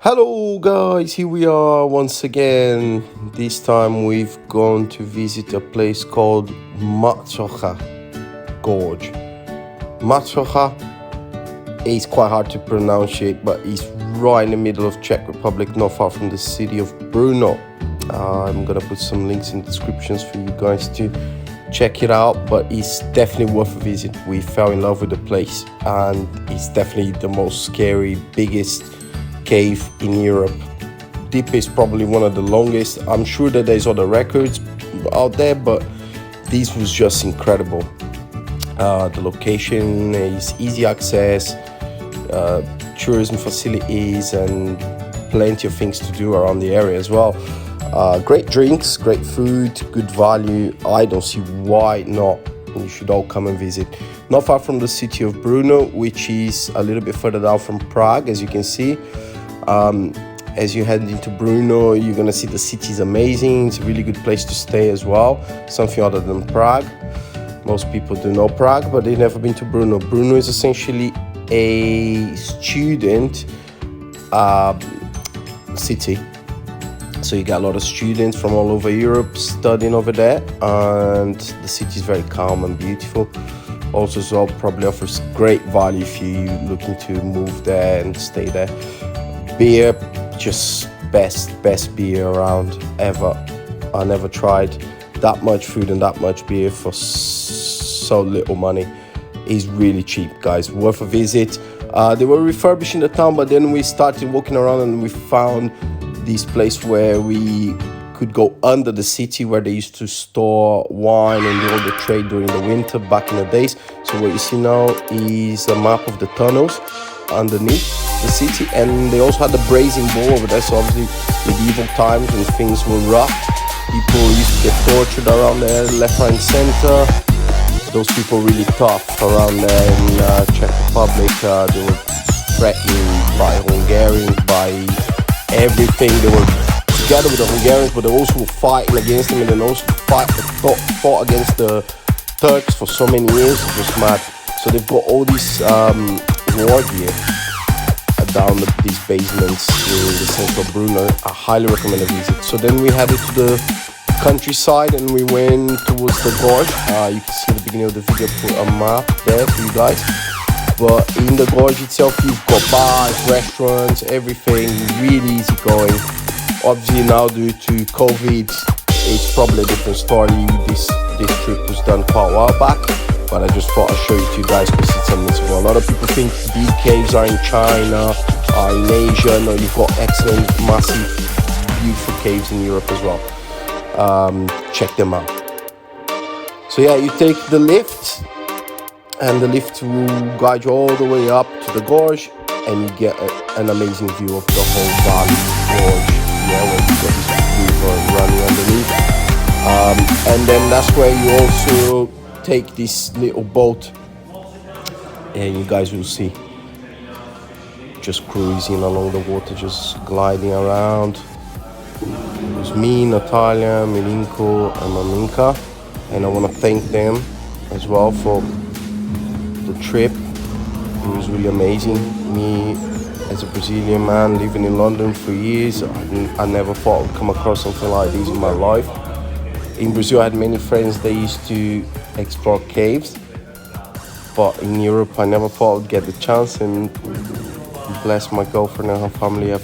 Hello guys, here we are once again. This time we've gone to visit a place called Macocha Gorge. Macocha is quite hard to pronounce it, but it's right in the middle of Czech Republic, not far from the city of Brno. I'm gonna put some links in the descriptions for you guys to check it out, but it's definitely worth a visit. We fell in love with the place, and it's definitely the most scary, biggest cave in Europe. Deepest, probably one of the longest. I'm sure that there's other records out there, but this was just incredible. The location is easy access, tourism facilities, and plenty of things to do around the area as well. Great drinks, great food, good value. I don't see why not. You should all come and visit. Not far from the city of Brno, which is a little bit further down from Prague, as you can see. As you head into Brno, you're gonna see the city is amazing. It's a really good place to stay as well, something other than Prague. Most people do know Prague, but they've never been to Brno. Brno is essentially a student city, so you got a lot of students from all over Europe studying over there, and the city is very calm and beautiful. Also as well, probably offers great value if you're looking to move there and stay there. Beer, just best beer around ever. I never tried that much food and that much beer for so little money. It's really cheap, guys, worth a visit. They were refurbishing the town, but then we started walking around and we found this place where we could go under the city, where they used to store wine and do all the trade during the winter back in the days. So what you see now is a map of the tunnels underneath the city, and they also had the brazen bull over there. So obviously medieval times when things were rough, people used to get tortured around there left, right and center. Those people really tough around there in Czech Republic. They were threatened by Hungarians, by everything. They were together with the Hungarians, but they also were fighting against them, and then also fought against the Turks for so many years. It's just mad. So they've got all these war gear down these basements in the central Brno. I highly recommend a visit. So then we headed to the countryside and we went towards the gorge. You can see at the beginning of the video, put a map there for you guys. But in the gorge itself, you've got bars, restaurants, everything, really easy going. Obviously now due to COVID, it's probably a different story. This trip was done quite a while back, but I just thought I'd show it to you guys because it's unmissable. A lot of people think deep caves are in China, are in Asia. No, you've got excellent, massive, beautiful caves in Europe as well. Check them out. So yeah, you take the lift, and the lift will guide you all the way up to the gorge, and you get an amazing view of the whole valley gorge. Yeah, where you got this river running underneath. And then that's where you also take this little boat, and you guys will see, just cruising along the water, just gliding around. It was me, Natalia, Milinko and Maminka, and I want to thank them as well for the trip. It was really amazing. Me, as a Brazilian man living in London for years, I never thought I'd come across something like this in my life. In Brazil, I had many friends that used to explore caves, but in Europe, I never thought I'd get the chance, and bless my girlfriend and her family have,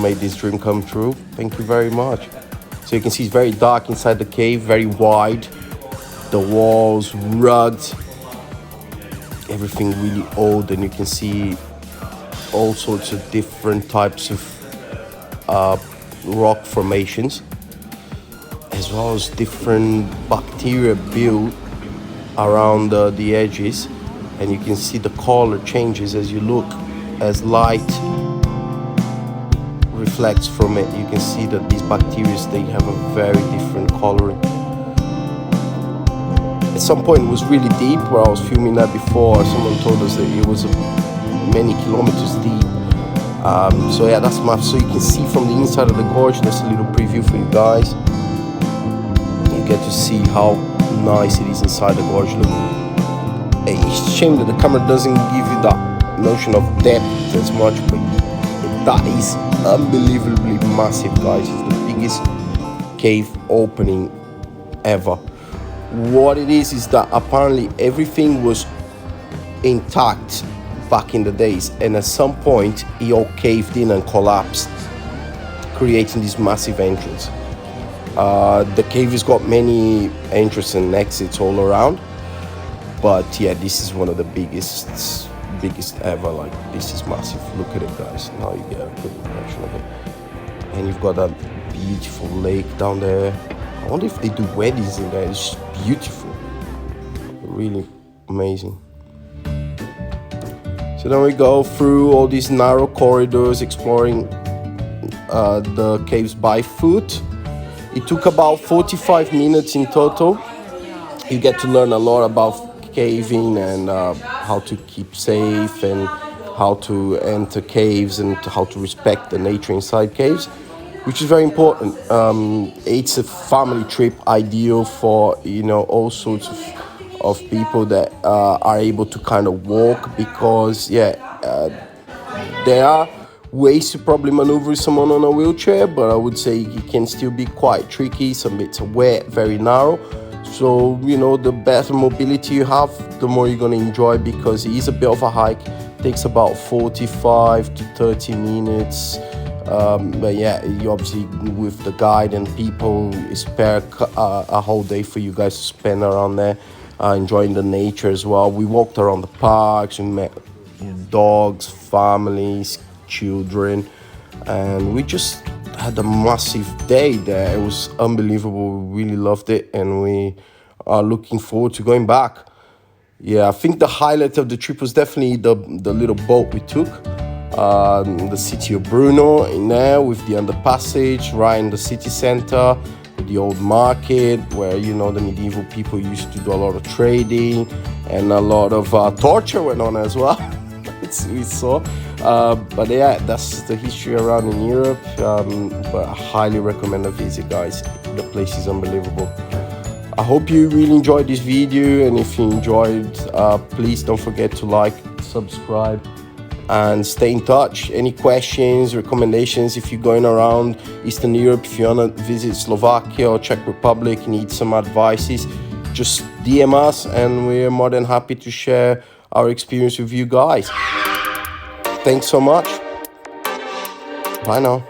made this dream come true. Thank you very much. So you can see it's very dark inside the cave, very wide, the walls rugged, everything really old, and you can see all sorts of different types of rock formations, as well as different bacteria built around the edges, and you can see the color changes as you look, as light reflects from it. You can see that these bacteria, they have a very different coloring. At some point it was really deep where I was filming that before. Someone told us that it was many kilometers deep. So yeah, that's map. So you can see from the inside of the gorge. That's a little preview for you guys. You get to see how nice it is inside the gorge. Look, it's a shame that the camera doesn't give you that notion of depth as much, but that is unbelievably massive, guys. It's the biggest cave opening ever. What it is that apparently everything was intact back in the days, and at some point it all caved in and collapsed, creating this massive entrance. The cave has got many entrances and exits all around, but yeah, this is one of the biggest ever. Like, this is massive. Look at it, guys. Now you get a good impression of it. And you've got that beautiful lake down there. I wonder if they do weddings in there. It's beautiful, really amazing. So then we go through all these narrow corridors, exploring the caves by foot. It took about 45 minutes in total. You get to learn a lot about caving and how to keep safe, and how to enter caves, and how to respect the nature inside caves, which is very important. It's a family trip, ideal for all sorts of people that are able to kind of walk, because there are ways to probably maneuver someone on a wheelchair, but I would say it can still be quite tricky. Some bits are wet, very narrow. So, the better mobility you have, the more you're going to enjoy, because it is a bit of a hike. It takes about 45 to 30 minutes. But yeah, you obviously, with the guide and people, spare a whole day for you guys to spend around there, enjoying the nature as well. We walked around the parks, we met dogs, families, children, and we just had a massive day there. It was unbelievable. We really loved it, and we are looking forward to going back. Yeah, I think the highlight of the trip was definitely the little boat we took. The city of Bruno in there, with the underpassage right in the city center, the old market where the medieval people used to do a lot of trading, and a lot of torture went on as well. We saw, but yeah, that's the history around in Europe. But I highly recommend a visit, guys. The place is unbelievable. I hope you really enjoyed this video, and if you enjoyed, please don't forget to like, subscribe, and stay in touch. Any questions, recommendations, if you're going around Eastern Europe, if you want to visit Slovakia or Czech Republic, need some advices, just DM us, and we're more than happy to share our experience with you guys. Thanks so much. Bye now.